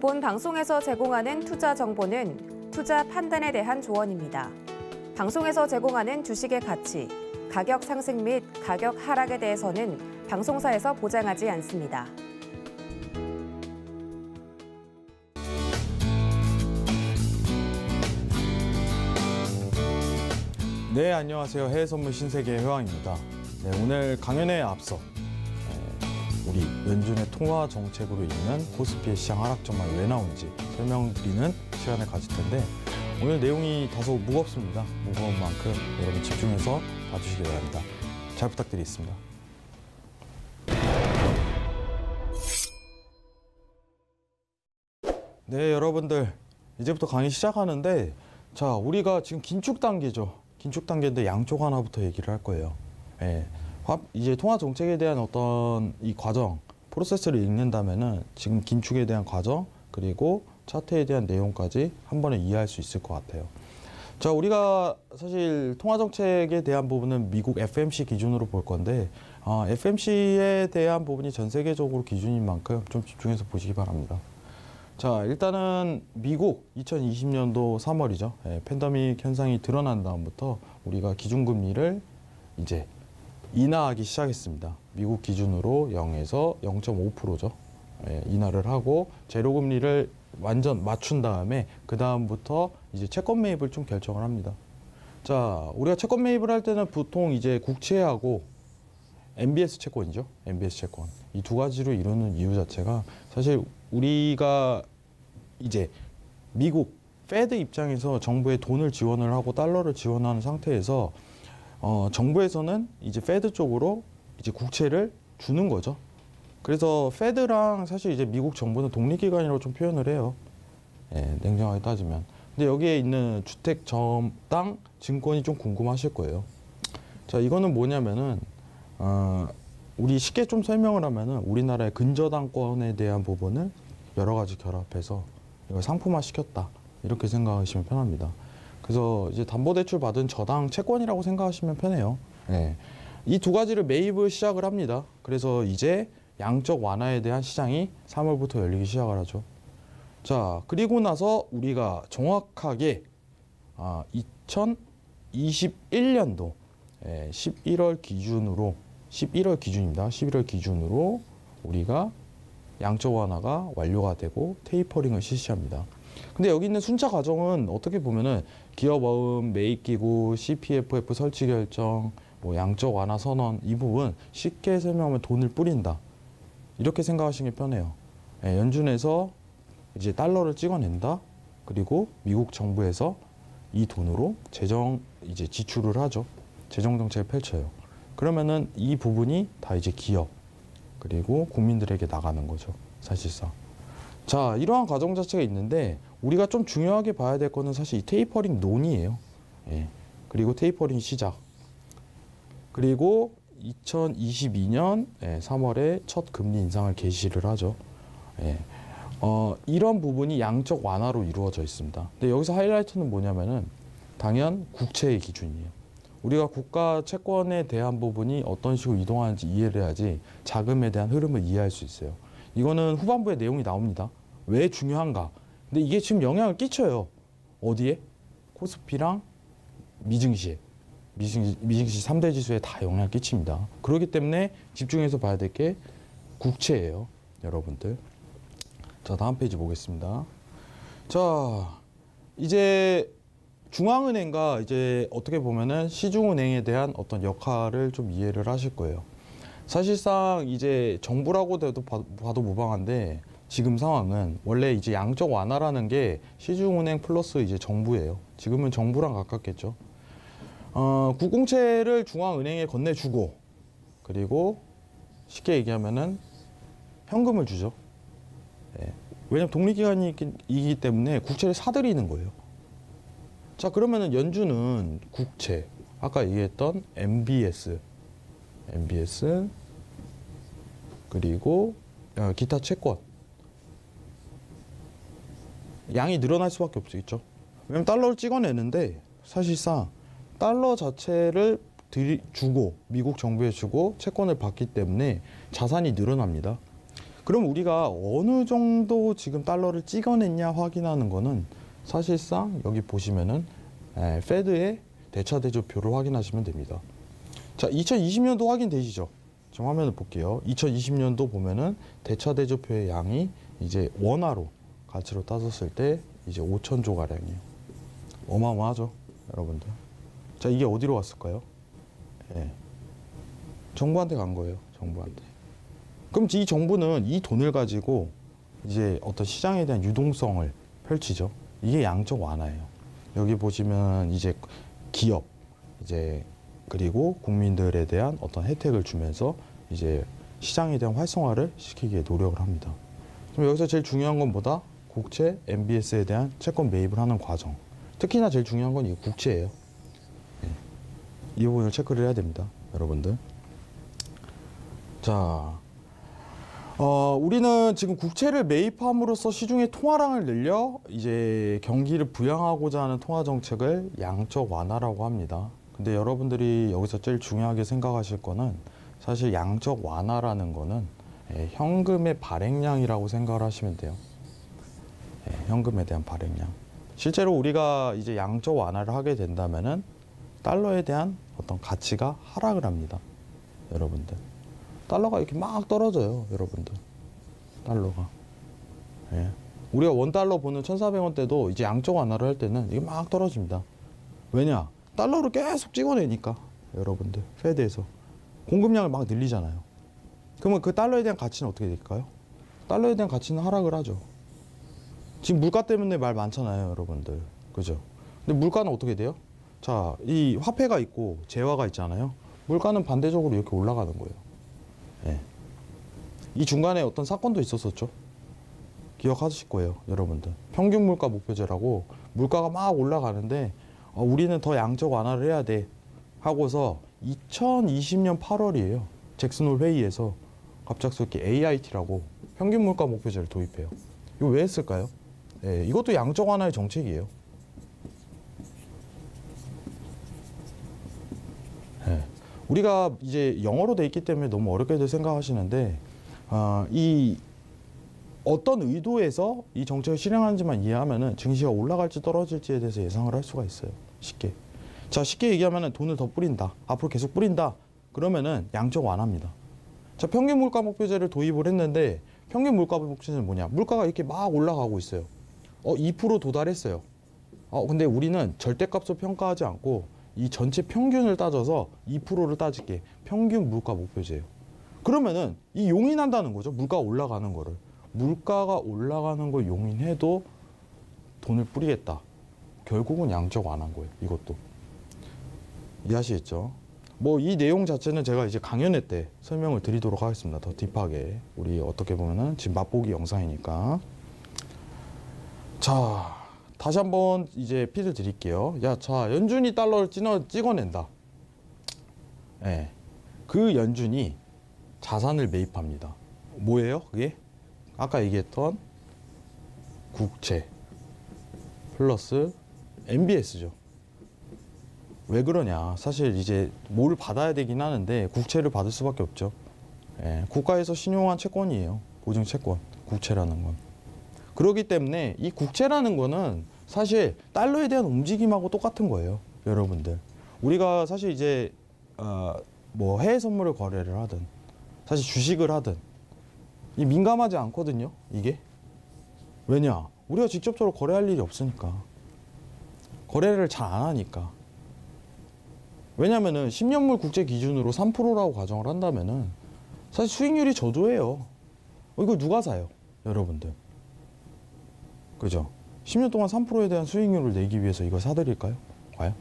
본 방송에서 제공하는 투자 정보는 투자 판단에 대한 조언입니다. 방송에서 제공하는 주식의 가치, 가격 상승 및 가격 하락에 대해서는 방송사에서 보장하지 않습니다. 네, 안녕하세요. 해외선물 신세계의 회왕입니다. 네, 오늘 강연에 앞서 우리 연준의 통화 정책으로 인한 코스피의 시장 하락 전망이 왜 나오는지 설명드리는 시간을 가질 텐데 오늘 내용이 다소 무겁습니다. 무거운 만큼 여러분 집중해서 봐주시기 바랍니다. 잘 부탁드리겠습니다. 네, 여러분들 이제부터 강의 시작하는데 자, 우리가 지금 긴축 단계죠. 긴축 단계인데 양쪽 하나부터 얘기를 할 거예요. 예, 이제 통화 정책에 대한 어떤 이 과정, 프로세스를 읽는다면은 지금 긴축에 대한 과정 그리고 차트에 대한 내용까지 한 번에 이해할 수 있을 것 같아요. 자, 우리가 사실 통화 정책에 대한 부분은 미국 FMC 기준으로 볼 건데 FMC에 대한 부분이 전 세계적으로 기준인 만큼 좀 집중해서 보시기 바랍니다. 자, 일단은 미국 2020년도 3월이죠. 예, 팬데믹 현상이 드러난 다음부터 우리가 기준금리를 이제 인하하기 시작했습니다. 미국 기준으로 0에서 0.5%죠. 예, 인하를 하고 제로금리를 완전 맞춘 다음에 그 다음부터 이제 채권 매입을 좀 결정을 합니다. 자, 우리가 채권 매입을 할 때는 보통 이제 국채하고 MBS 채권이죠. MBS 채권. 이 두 가지로 이루는 이유 자체가 사실 우리가 이제 미국 페드 입장에서 정부에 돈을 지원을 하고 달러를 지원하는 상태에서 정부에서는 이제 페드 쪽으로 이제 국채를 주는 거죠. 그래서 페드랑 사실 이제 미국 정부는 독립기관이라고 좀 표현을 해요. 예, 냉정하게 따지면. 근데 여기에 있는 주택 저당 증권이 좀 궁금하실 거예요. 자, 이거는 뭐냐면은 우리 쉽게 좀 설명을 하면은 우리나라의 근저당권에 대한 부분을 여러 가지 결합해서 이걸 상품화 시켰다. 이렇게 생각하시면 편합니다. 그래서 이제 담보대출 받은 저당 채권이라고 생각하시면 편해요. 예. 이 두 가지를 매입을 시작을 합니다. 그래서 이제 양적 완화에 대한 시장이 3월부터 열리기 시작을 하죠. 자, 그리고 나서 우리가 정확하게 2021년도 11월 기준입니다. 11월 기준으로 우리가 양적 완화가 완료가 되고 테이퍼링을 실시합니다. 근데 여기 있는 순차 과정은 어떻게 보면은 기업어음, 매입기구, CPFF 설치 결정, 뭐 양적 완화 선언 이 부분 쉽게 설명하면 돈을 뿌린다. 이렇게 생각하시는 게 편해요. 예, 연준에서 이제 달러를 찍어낸다. 그리고 미국 정부에서 이 돈으로 이제 지출을 하죠. 재정 정책을 펼쳐요. 그러면은 이 부분이 다 이제 기업 그리고 국민들에게 나가는 거죠. 사실상. 자, 이러한 과정 자체가 있는데 우리가 좀 중요하게 봐야 될 거는 사실 이 테이퍼링 논의예요. 예. 그리고 테이퍼링 시작. 그리고 2022년 3월에 첫 금리 인상을 개시를 하죠. 예. 이런 부분이 양적 완화로 이루어져 있습니다. 근데 여기서 하이라이트는 뭐냐면은 당연 국채의 기준이에요. 우리가 국가 채권에 대한 부분이 어떤 식으로 이동하는지 이해를 해야지 자금에 대한 흐름을 이해할 수 있어요. 이거는 후반부에 내용이 나옵니다. 왜 중요한가? 근데 이게 지금 영향을 끼쳐요. 어디에? 코스피랑 미증시에. 미증시 3대 지수에 다 영향을 끼칩니다. 그렇기 때문에 집중해서 봐야 될 게 국채예요. 여러분들. 자, 다음 페이지 보겠습니다. 자, 이제 중앙은행과 이제 어떻게 보면은 시중은행에 대한 어떤 역할을 좀 이해를 하실 거예요. 사실상 이제 정부라고 봐도 무방한데 지금 상황은 원래 이제 양적 완화라는 게 시중은행 플러스 이제 정부예요. 지금은 정부랑 가깝겠죠. 국공채를 중앙은행에 건네주고 그리고 쉽게 얘기하면은 현금을 주죠. 예. 왜냐면 독립기관이기 때문에 국채를 사들이는 거예요. 자, 그러면은 연준은 국채, 아까 얘기했던 MBS 그리고 기타 채권 양이 늘어날 수밖에 없겠죠. 왜냐면 달러를 찍어내는데 사실상 달러 자체를 주고 미국 정부에 주고 채권을 받기 때문에 자산이 늘어납니다. 그럼 우리가 어느 정도 지금 달러를 찍어냈냐 확인하는 거는 사실상 여기 보시면은 페드의 대차 대조표를 확인하시면 됩니다. 자, 2020년도 확인되시죠? 지금 화면을 볼게요. 2020년도 보면은 대차 대조표의 양이 이제 원화로 가치로 따졌을 때 이제 5천조 가량이에요. 어마어마하죠, 여러분들. 자, 이게 어디로 갔을까요? 예. 정부한테 간 거예요, 정부한테. 그럼 이 정부는 이 돈을 가지고 이제 어떤 시장에 대한 유동성을 펼치죠. 이게 양적 완화예요. 여기 보시면 이제 기업, 이제 그리고 국민들에 대한 어떤 혜택을 주면서 이제 시장에 대한 활성화를 시키기에 노력을 합니다. 그럼 여기서 제일 중요한 건 뭐다? 국채, MBS에 대한 채권 매입을 하는 과정. 특히나 제일 중요한 건 이 국채예요. 네. 이 부분을 체크를 해야 됩니다, 여러분들. 자, 우리는 지금 국채를 매입함으로써 시중의 통화량을 늘려 이제 경기를 부양하고자 하는 통화 정책을 양적 완화라고 합니다. 근데 여러분들이 여기서 제일 중요하게 생각하실 거는 사실 양적 완화라는 거는 현금의 발행량이라고 생각을 하시면 돼요. 현금에 대한 발행량. 실제로 우리가 이제 양적 완화를 하게 된다면은 달러에 대한 어떤 가치가 하락을 합니다, 여러분들. 달러가 이렇게 막 떨어져요, 여러분들. 달러가. 예. 우리가 원달러 보는 1,400원대도 이제 양적 완화를 할 때는 이게 막 떨어집니다. 왜냐? 달러를 계속 찍어내니까, 여러분들. 페드에서. 공급량을 막 늘리잖아요. 그러면 그 달러에 대한 가치는 어떻게 될까요? 달러에 대한 가치는 하락을 하죠. 지금 물가 때문에 말 많잖아요, 여러분들. 그죠? 근데 물가는 어떻게 돼요? 자, 이 화폐가 있고 재화가 있잖아요. 물가는 반대적으로 이렇게 올라가는 거예요. 예. 이 중간에 어떤 사건도 있었었죠. 기억하실 거예요, 여러분들. 평균 물가 목표제라고 물가가 막 올라가는데 우리는 더 양적 완화를 해야 돼 하고서 2020년 8월이에요. 잭슨홀 회의에서 갑작스럽게 AIT라고 평균 물가 목표제를 도입해요. 이거 왜 했을까요? 예, 이것도 양적 완화의 정책이에요. 예. 우리가 이제 영어로 돼 있기 때문에 너무 어렵게들 생각하시는데 이 어떤 의도에서 이 정책을 실행하는지만 이해하면은 증시가 올라갈지 떨어질지에 대해서 예상을 할 수가 있어요. 쉽게. 자, 쉽게 얘기하면은 돈을 더 뿌린다. 앞으로 계속 뿌린다. 그러면은 양적 완화입니다. 자, 평균 물가 목표제를 도입을 했는데 평균 물가 목표제는 뭐냐? 물가가 이렇게 막 올라가고 있어요. 2% 도달했어요. 근데 우리는 절대값을 평가하지 않고 이 전체 평균을 따져서 2%를 따질게. 평균 물가 목표제예요. 그러면은 이 용인한다는 거죠. 물가가 올라가는 거를. 물가가 올라가는 걸 용인해도 돈을 뿌리겠다. 결국은 양적 완화인 거예요. 이것도. 이해하시겠죠? 뭐 이 내용 자체는 제가 이제 강연회 때 설명을 드리도록 하겠습니다. 더 딥하게. 우리 어떻게 보면은 지금 맛보기 영상이니까. 자, 다시 한번 이제 피드 드릴게요. 야, 자, 연준이 달러를 찍어낸다. 예. 그 연준이 자산을 매입합니다. 뭐예요? 그게? 아까 얘기했던 국채 플러스 MBS죠. 왜 그러냐? 사실 이제 뭘 받아야 되긴 하는데 국채를 받을 수밖에 없죠. 예, 국가에서 신용한 채권이에요. 보증 채권, 국채라는 건. 그렇기 때문에 이 국채라는 거는 사실 달러에 대한 움직임하고 똑같은 거예요, 여러분들. 우리가 사실 이제 뭐 해외 선물을 거래를 하든 사실 주식을 하든 이 민감하지 않거든요, 이게. 왜냐? 우리가 직접적으로 거래할 일이 없으니까. 거래를 잘 안 하니까. 왜냐면은 10년물 국채 기준으로 3%라고 가정을 한다면은 사실 수익률이 저조해요. 이거 누가 사요, 여러분들? 그죠? 10년 동안 3%에 대한 수익률을 내기 위해서 이걸 사드릴까요? 과연?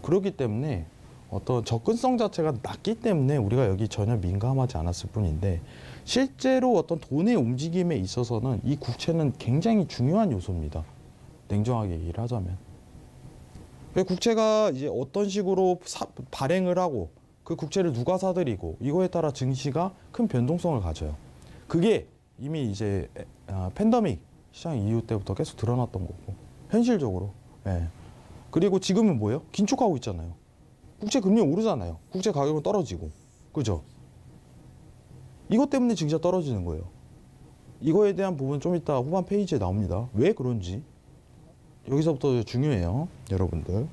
그렇기 때문에 어떤 접근성 자체가 낮기 때문에 우리가 여기 전혀 민감하지 않았을 뿐인데 실제로 어떤 돈의 움직임에 있어서는 이 국채는 굉장히 중요한 요소입니다. 냉정하게 얘기를 하자면. 국채가 이제 어떤 식으로 발행을 하고 그 국채를 누가 사들이고 이거에 따라 증시가 큰 변동성을 가져요. 그게 이미 이제 팬데믹 시장 이후 때부터 계속 드러났던 거고 현실적으로. 예. 그리고 지금은 뭐예요? 긴축하고 있잖아요. 국채 금리 오르잖아요. 국채 가격은 떨어지고. 그죠? 이것 때문에 증시가 떨어지는 거예요. 이거에 대한 부분 좀 이따 후반 페이지에 나옵니다. 왜 그런지. 여기서부터 중요해요, 여러분들.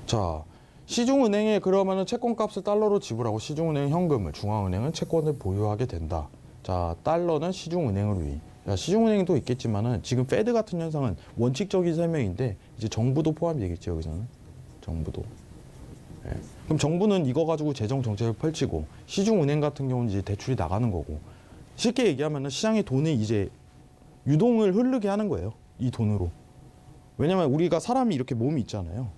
자, 시중은행에 그러면은 채권값을 달러로 지불하고 시중은행 현금을, 중앙은행은 채권을 보유하게 된다. 자, 달러는 시중은행을 위. 자, 시중은행도 있겠지만은 지금 페드 같은 현상은 원칙적인 설명인데 이제 정부도 포함이 되겠죠, 여기서는. 정부도. 예. 그럼 정부는 이거 가지고 재정 정책을 펼치고 시중은행 같은 경우는 이제 대출이 나가는 거고, 쉽게 얘기하면은 시장의 돈이 이제 유동을 흐르게 하는 거예요, 이 돈으로. 왜냐면 우리가 사람이 이렇게 몸이 있잖아요.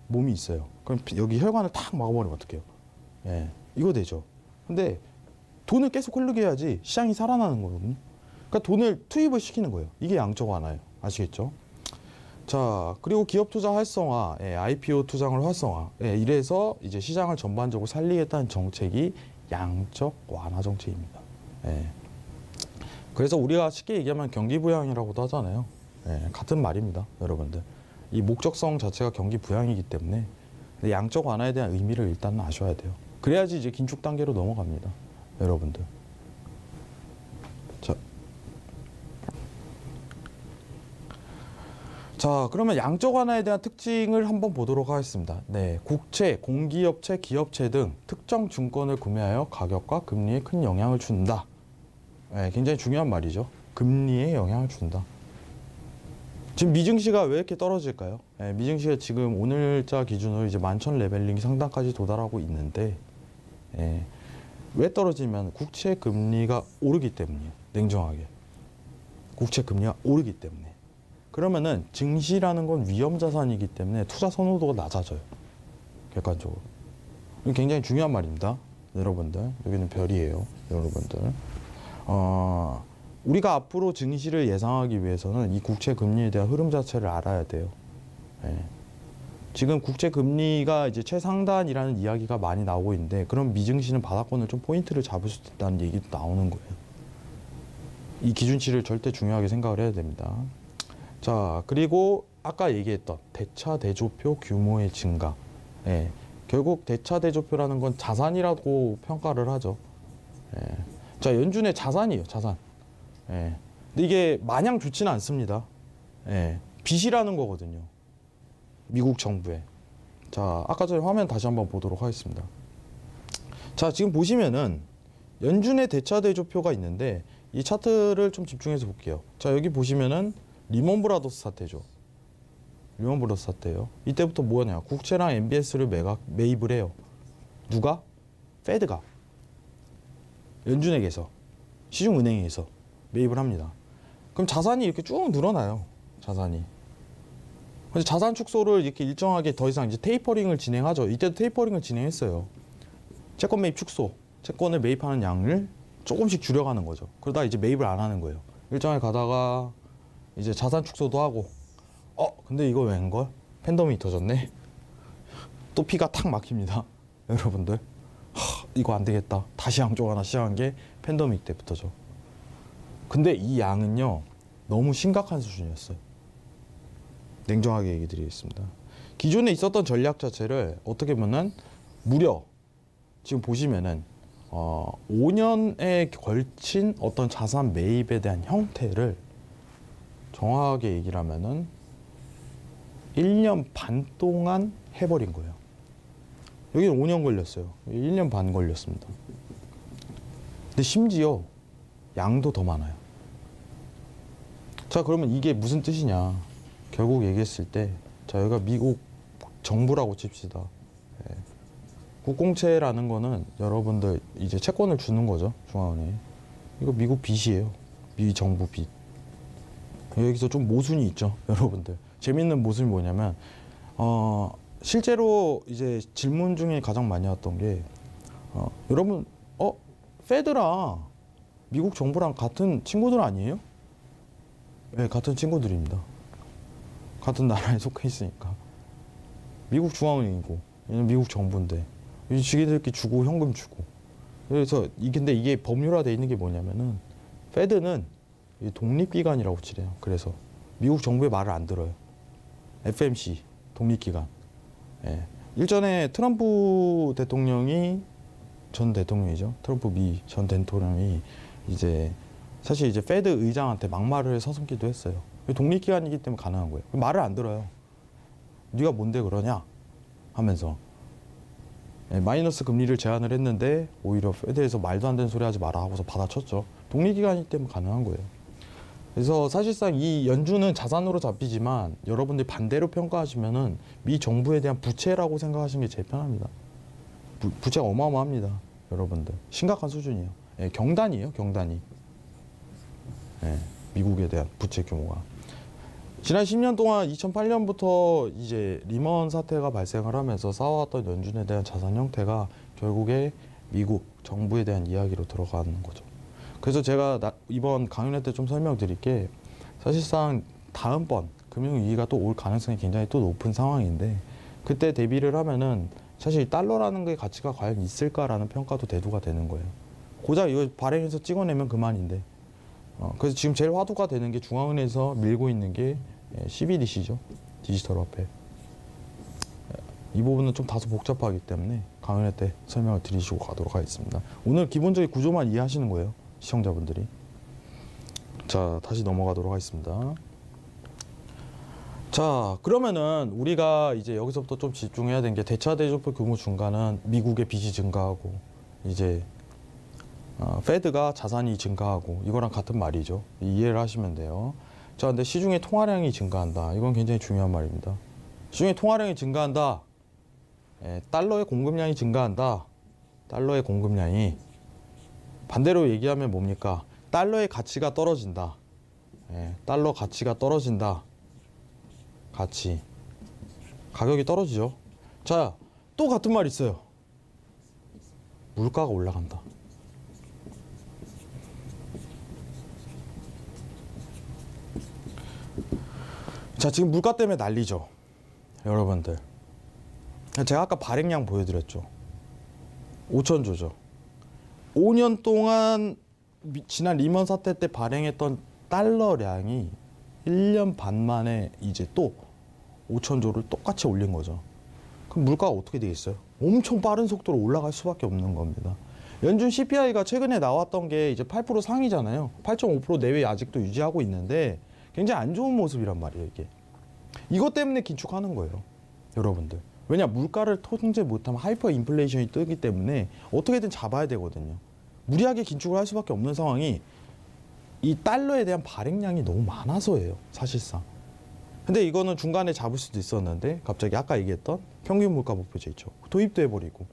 몸이 있어요. 그럼 여기 혈관을 탁 막아버리면 어떡해요? 예, 이거 되죠. 근데 돈을 계속 흐르게 해야지 시장이 살아나는 거거든요. 그러니까 돈을 투입을 시키는 거예요. 이게 양적 완화예요. 아시겠죠? 자, 그리고 기업 투자 활성화, 예, IPO 투자를 활성화. 예, 이래서 이제 시장을 전반적으로 살리겠다는 정책이 양적 완화 정책입니다. 예. 그래서 우리가 쉽게 얘기하면 경기 부양이라고도 하잖아요. 예, 같은 말입니다, 여러분들. 이 목적성 자체가 경기 부양이기 때문에 양적 완화에 대한 의미를 일단은 아셔야 돼요. 그래야지 이제 긴축 단계로 넘어갑니다, 여러분들. 자, 그러면 양적 완화에 대한 특징을 한번 보도록 하겠습니다. 네, 국채, 공기업체, 기업체 등 특정 증권을 구매하여 가격과 금리에 큰 영향을 준다. 네, 굉장히 중요한 말이죠. 금리에 영향을 준다. 지금 미증시가 왜 이렇게 떨어질까요? 네, 미증시가 지금 오늘자 기준으로 이제 11,000 레벨링 상단까지 도달하고 있는데, 왜 떨어지면 국채 금리가 오르기 때문이에요. 냉정하게. 국채 금리가 오르기 때문에. 그러면은 증시라는 건 위험 자산이기 때문에 투자 선호도가 낮아져요. 객관적으로. 이거 굉장히 중요한 말입니다, 여러분들. 여기는 별이에요, 여러분들. 우리가 앞으로 증시를 예상하기 위해서는 이 국채 금리에 대한 흐름 자체를 알아야 돼요. 예. 지금 국채 금리가 이제 최상단이라는 이야기가 많이 나오고 있는데, 그럼 미증시는 바닥권을 좀 포인트를 잡을 수 있다는 얘기도 나오는 거예요. 이 기준치를 절대 중요하게 생각을 해야 됩니다. 자, 그리고 아까 얘기했던 대차 대조표 규모의 증가. 예. 결국 대차 대조표라는 건 자산이라고 평가를 하죠. 예. 자, 연준의 자산이에요, 자산. 예. 근데 이게 마냥 좋지는 않습니다. 예. 빚이라는 거거든요, 미국 정부에. 자, 아까 전에 화면 다시 한번 보도록 하겠습니다. 자, 지금 보시면은 연준의 대차 대조표가 있는데 이 차트를 좀 집중해서 볼게요. 자, 여기 보시면은 리먼 브라더스 사태죠. 리먼 브라더스 사태예요. 이때부터 뭐냐? 국채랑 MBS를 매입을 해요. 누가? 페드가. 연준에게서, 시중은행에서 매입을 합니다. 그럼 자산이 이렇게 쭉 늘어나요, 자산이. 근데 자산 축소를 이렇게 일정하게 더 이상 이제 테이퍼링을 진행하죠. 이때도 테이퍼링을 진행했어요. 채권 매입 축소, 채권을 매입하는 양을 조금씩 줄여가는 거죠. 그러다 이제 매입을 안 하는 거예요. 일정하게 가다가 이제 자산 축소도 하고, 근데 이거 웬걸? 팬덤이 터졌네. 또 피가 탁 막힙니다, 여러분들. 이거 안 되겠다. 다시 양쪽 하나 시작한 게 팬데믹 때부터죠. 근데 이 양은요, 너무 심각한 수준이었어요. 냉정하게 얘기 드리겠습니다. 기존에 있었던 전략 자체를 어떻게 보면 무려 지금 보시면은 5년에 걸친 어떤 자산 매입에 대한 형태를 정확하게 얘기를 하면은 1년 반 동안 해버린 거예요. 여기는 5년 걸렸어요. 1년 반 걸렸습니다. 근데 심지어 양도 더 많아요. 자, 그러면 이게 무슨 뜻이냐? 결국 얘기했을 때, 자, 여기가 미국 정부라고 칩시다. 예. 국공채라는 거는 여러분들 이제 채권을 주는 거죠, 중앙은행에. 이거 미국 빚이에요. 미 정부 빚. 여기서 좀 모순이 있죠, 여러분들. 재밌는 모순이 뭐냐면, 실제로 이제 질문 중에 가장 많이 왔던 게, 여러분, 페드랑 미국 정부랑 같은 친구들 아니에요? 네, 같은 친구들입니다. 같은 나라에 속해 있으니까. 미국 중앙은행이고, 얘는 미국 정부인데, 지기들끼리 주고 현금 주고. 그래서 근데 이게 법률화돼 있는 게 뭐냐면은, 페드는 독립기관이라고 칠해요. 그래서 미국 정부의 말을 안 들어요. FMC 독립기관. 예. 일전에 트럼프 대통령이 전 대통령이죠. 트럼프 미 전 대통령이 이제 사실 이제 페드 의장한테 막말을 서슴기도 했어요. 독립기관이기 때문에 가능한 거예요. 말을 안 들어요. 네가 뭔데 그러냐 하면서 마이너스 금리를 제한을 했는데 오히려 페드에서 말도 안 되는 소리 하지 마라 하고서 받아쳤죠. 독립기관이기 때문에 가능한 거예요. 그래서 사실상 이 연준은 자산으로 잡히지만 여러분들이 반대로 평가하시면은 미 정부에 대한 부채라고 생각하시는 게 제일 편합니다. 부채가 어마어마합니다. 여러분들 심각한 수준이에요. 경단이에요. 경단이. 미국에 대한 부채 규모가. 지난 10년 동안 2008년부터 이제 리먼 사태가 발생을 하면서 쌓아왔던 연준에 대한 자산 형태가 결국에 미국 정부에 대한 이야기로 들어가는 거죠. 그래서 제가 이번 강연회 때 좀 설명드릴게 사실상 다음번 금융위기가 또 올 가능성이 굉장히 또 높은 상황인데 그때 대비를 하면은 사실 달러라는 게 가치가 과연 있을까라는 평가도 대두가 되는 거예요. 고작 이거 발행해서 찍어내면 그만인데 그래서 지금 제일 화두가 되는 게 중앙은행에서 밀고 있는 게 CBDC죠. 디지털 화폐. 이 부분은 좀 다소 복잡하기 때문에 강연회 때 설명을 드리시고 가도록 하겠습니다. 오늘 기본적인 구조만 이해하시는 거예요. 시청자분들이. 자, 다시 넘어가도록 하겠습니다. 자, 그러면은 우리가 이제 여기서부터 좀 집중해야 되는 게 대차 대조표 규모 증가는 미국의 빚이 증가하고 이제 페드가 자산이 증가하고 이거랑 같은 말이죠. 이해를 하시면 돼요. 자, 근데 시중의 통화량이 증가한다. 이건 굉장히 중요한 말입니다. 시중의 통화량이 증가한다. 달러의 공급량이 증가한다. 달러의 공급량이 반대로 얘기하면 뭡니까? 달러의 가치가 떨어진다. 달러 가치가 떨어진다. 가격이 떨어지죠. 자, 또 같은 말 있어요. 물가가 올라간다. 자, 지금 물가 때문에 난리죠. 여러분들. 제가 아까 발행량 보여드렸죠. 5천조죠. 5년 동안 지난 리먼 사태 때 발행했던 달러량이 1년 반 만에 이제 또 5천조를 똑같이 올린 거죠. 그럼 물가가 어떻게 되겠어요? 엄청 빠른 속도로 올라갈 수밖에 없는 겁니다. 연준 CPI가 최근에 나왔던 게 이제 8% 상이잖아요. 8.5% 내외 아직도 유지하고 있는데 굉장히 안 좋은 모습이란 말이에요, 이게. 이것 때문에 긴축하는 거예요, 여러분들. 왜냐, 물가를 통제 못하면 하이퍼 인플레이션이 뜨기 때문에 어떻게든 잡아야 되거든요. 무리하게 긴축을 할 수밖에 없는 상황이 이 달러에 대한 발행량이 너무 많아서예요, 사실상. 근데 이거는 중간에 잡을 수도 있었는데 갑자기 아까 얘기했던 평균 물가 목표제 있죠. 도입돼 버리고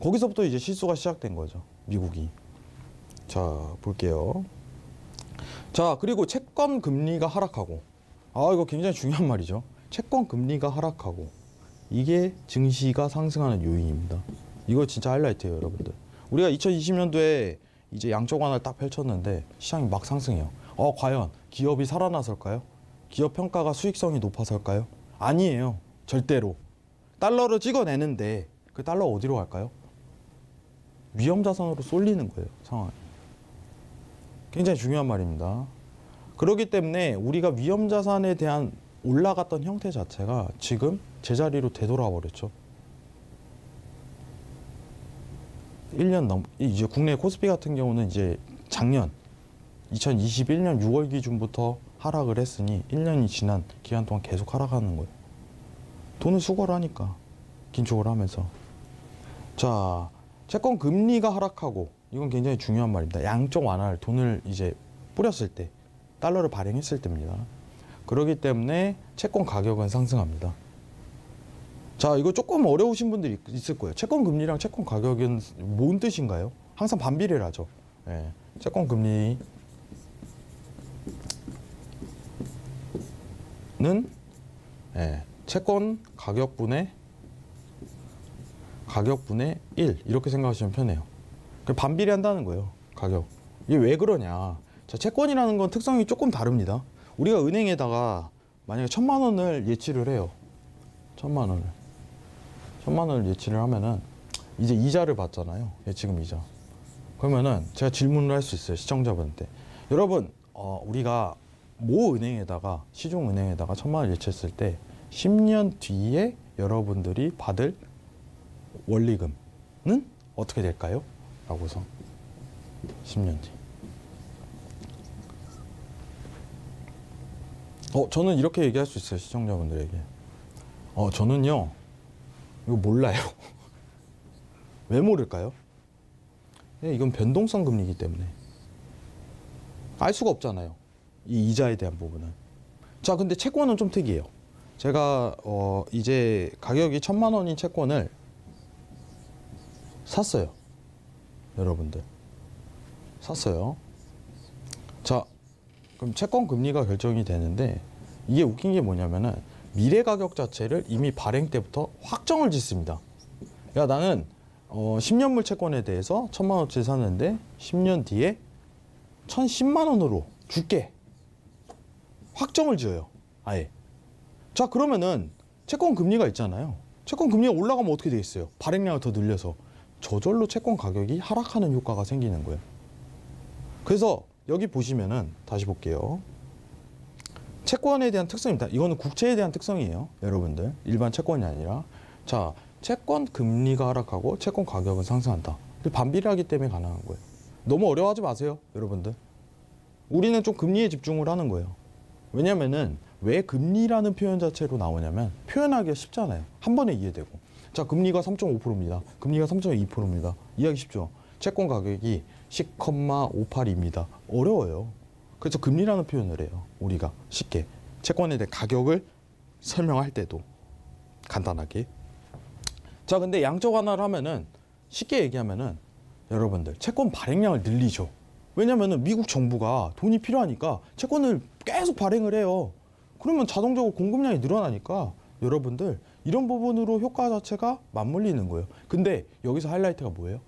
거기서부터 이제 실수가 시작된 거죠, 미국이. 자, 볼게요. 자, 그리고 채권 금리가 하락하고, 이거 굉장히 중요한 말이죠. 채권 금리가 하락하고 이게 증시가 상승하는 요인입니다. 이거 진짜 하이라이트예요, 여러분들. 우리가 2020년도에 이제 양적 완화를 딱 펼쳤는데 시장이 막 상승해요. 과연 기업이 살아나설까요? 기업 평가가 수익성이 높아설까요? 아니에요. 절대로. 달러를 찍어내는데 그 달러 어디로 갈까요? 위험 자산으로 쏠리는 거예요, 상황이. 굉장히 중요한 말입니다. 그렇기 때문에 우리가 위험 자산에 대한 올라갔던 형태 자체가 지금 제자리로 되돌아 버렸죠. 1년 이제 국내 코스피 같은 경우는 이제 작년 2021년 6월 기준부터 하락을 했으니 1년이 지난 기간 동안 계속 하락하는 거예요. 돈을 수거를 하니까, 긴축을 하면서. 자, 채권 금리가 하락하고, 이건 굉장히 중요한 말입니다. 양적 완화를 돈을 이제 뿌렸을 때, 달러를 발행했을 때입니다. 그렇기 때문에 채권 가격은 상승합니다. 자, 이거 조금 어려우신 분들이 있을 거예요. 채권 금리랑 채권 가격은 뭔 뜻인가요? 항상 반비례라죠. 채권 금리는 채권 가격분의 1 이렇게 생각하시면 편해요. 반비례한다는 거예요, 가격. 이게 왜 그러냐? 자, 채권이라는 건 특성이 조금 다릅니다. 우리가 은행에다가 만약에 1,000만 원을 예치를 해요. 1,000만 원을 예치를 하면은 이제 이자를 받잖아요. 예치금 이자. 그러면은 제가 질문을 할 수 있어요, 시청자분한테. 여러분, 우리가 모 은행에다가, 시중은행에다가 1,000만 원 예치했을 때 10년 뒤에 여러분들이 받을 원리금은 어떻게 될까요? 라고서 10년 뒤. 저는 이렇게 얘기할 수 있어요, 시청자분들에게. 저는요, 이거 몰라요. 왜 모를까요? 이건 변동성 금리이기 때문에. 알 수가 없잖아요. 이 이자에 대한 부분은. 자, 근데 채권은 좀 특이해요. 제가 이제 가격이 1,000만 원인 채권을 샀어요. 여러분들. 샀어요. 자, 그럼 채권 금리가 결정이 되는데 이게 웃긴 게 뭐냐면은 미래 가격 자체를 이미 발행 때부터 확정을 짓습니다. 야, 나는 10년물 채권에 대해서 1,000만 원어치 샀는데 10년 뒤에 1,010만 원으로 줄게. 확정을 지어요. 아예. 자, 그러면은 채권 금리가 있잖아요. 채권 금리가 올라가면 어떻게 되겠어요? 발행량을 더 늘려서 저절로 채권 가격이 하락하는 효과가 생기는 거예요. 그래서 여기 보시면은 다시 볼게요. 채권에 대한 특성입니다. 이거는 국채에 대한 특성이에요. 여러분들. 일반 채권이 아니라. 자, 채권 금리가 하락하고 채권 가격은 상승한다. 반비례하기 때문에 가능한 거예요. 너무 어려워하지 마세요. 여러분들. 우리는 좀 금리에 집중을 하는 거예요. 왜냐면은 왜 금리라는 표현 자체로 나오냐면 표현하기가 쉽잖아요. 한 번에 이해되고. 자, 금리가 3.5%입니다. 금리가 3.2%입니다. 이해하기 쉽죠? 채권 가격이 10,58입니다. 어려워요. 그래서 금리라는 표현을 해요. 우리가 쉽게. 채권에 대한 가격을 설명할 때도 간단하게. 자, 근데 양적 완화를 하면은 쉽게 얘기하면은 여러분들 채권 발행량을 늘리죠. 왜냐면은 미국 정부가 돈이 필요하니까 채권을 계속 발행을 해요. 그러면 자동적으로 공급량이 늘어나니까 여러분들 이런 부분으로 효과 자체가 맞물리는 거예요. 근데 여기서 하이라이트가 뭐예요?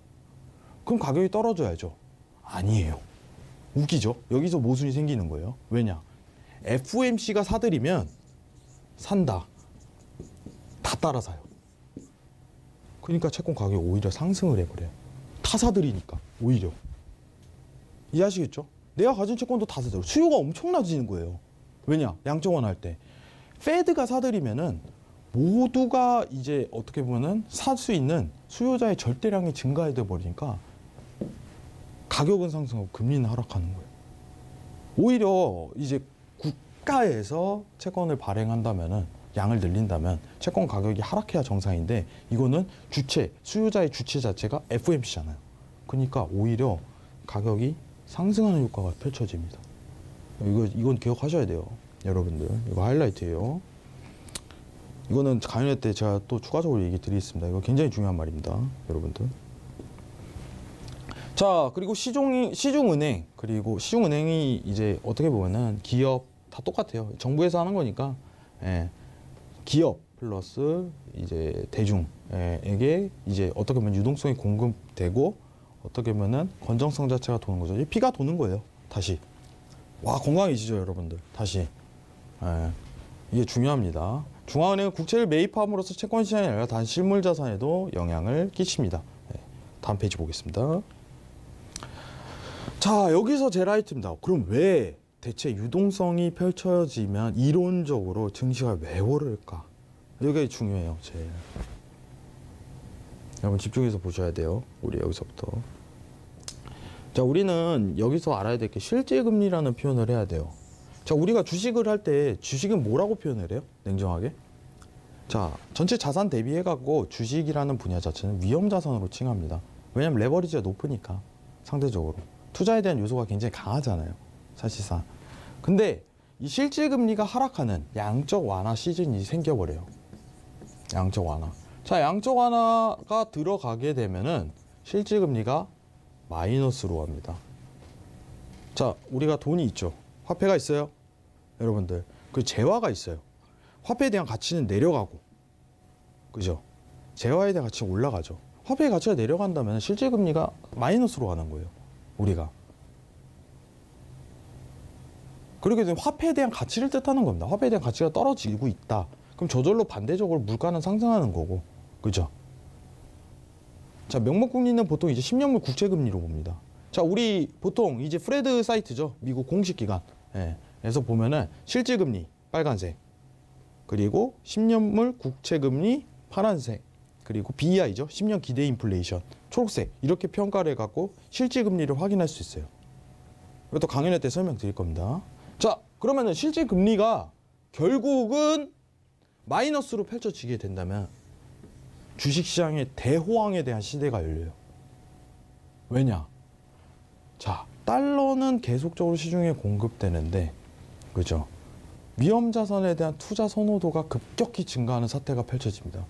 그럼 가격이 떨어져야죠. 아니에요. 웃기죠? 여기서 모순이 생기는 거예요. 왜냐? FOMC가 사들이면 산다. 다 따라 사요. 그러니까 채권 가격이 오히려 상승을 해버려요. 타사들이니까 오히려. 이해하시겠죠? 내가 가진 채권도 다 사들어. 수요가 엄청나지는 거예요. 왜냐? 양적 완화할 때. 페드가 사들이면은 모두가 이제 어떻게 보면은 살 수 있는 수요자의 절대량이 증가해 버리니까 가격은 상승하고 금리는 하락하는 거예요. 오히려 이제 국가에서 채권을 발행한다면은 양을 늘린다면 채권 가격이 하락해야 정상인데 이거는 주체, 수요자의 주체 자체가 FOMC잖아요. 그러니까 오히려 가격이 상승하는 효과가 펼쳐집니다. 이건 기억하셔야 돼요. 여러분들. 이거 하이라이트예요. 이거는 강연회 때 제가 또 추가적으로 얘기 드리겠습니다. 이거 굉장히 중요한 말입니다. 여러분들. 자, 그리고 시중은행, 그리고 시중은행이 이제 어떻게 보면은 기업 다 똑같아요. 정부에서 하는 거니까, 예. 기업 플러스 이제 대중에게 이제 어떻게 보면 유동성이 공급되고 어떻게 보면은 건전성 자체가 도는 거죠. 이 피가 도는 거예요. 다시. 와, 건강해지죠, 여러분들. 다시. 예. 이게 중요합니다. 중앙은행은 국채를 매입함으로써 채권 시장이 아니라 단 실물 자산에도 영향을 끼칩니다. 예. 다음 페이지 보겠습니다. 자, 여기서 제 라이트입니다. 그럼 왜 대체 유동성이 펼쳐지면 이론적으로 증시가 왜 오를까? 이게 중요해요, 제일. 여러분 집중해서 보셔야 돼요. 우리 여기서부터. 자, 우리는 여기서 알아야 될 게 실질금리라는 표현을 해야 돼요. 자, 우리가 주식을 할 때 주식은 뭐라고 표현을 해요? 냉정하게. 자, 전체 자산 대비해갖고 주식이라는 분야 자체는 위험자산으로 칭합니다. 왜냐면 레버리지가 높으니까 상대적으로. 투자에 대한 요소가 굉장히 강하잖아요. 사실상. 근데 이 실질금리가 하락하는 양적 완화 시즌이 생겨버려요. 양적 완화. 자, 양적 완화가 들어가게 되면은 실질금리가 마이너스로 갑니다. 자, 우리가 돈이 있죠. 화폐가 있어요. 여러분들. 그 재화가 있어요. 화폐에 대한 가치는 내려가고. 그죠? 재화에 대한 가치는 올라가죠. 화폐의 가치가 내려간다면 실질금리가 마이너스로 가는 거예요. 우리가. 그렇게 되면 화폐에 대한 가치를 뜻하는 겁니다. 화폐에 대한 가치가 떨어지고 있다. 그럼 저절로 반대적으로 물가는 상승하는 거고. 그죠? 자, 명목금리는 보통 이제 10년물 국채금리로 봅니다. 자, 우리 보통 이제 프레드 사이트죠. 미국 공식 기관. 예. 에서 보면은 실질금리 빨간색. 그리고 10년물 국채금리 파란색. 그리고 BEI죠. 10년 기대 인플레이션 초록색. 이렇게 평가를 해갖고 실질금리를 확인할 수 있어요. 이것도 강연회 때 설명드릴 겁니다. 자, 그러면은 실질금리가 결국은 마이너스로 펼쳐지게 된다면 주식시장의 대호황에 대한 시대가 열려요. 왜냐? 자, 달러는 계속적으로 시중에 공급되는데, 그죠? 위험자산에 대한 투자 선호도가 급격히 증가하는 사태가 펼쳐집니다.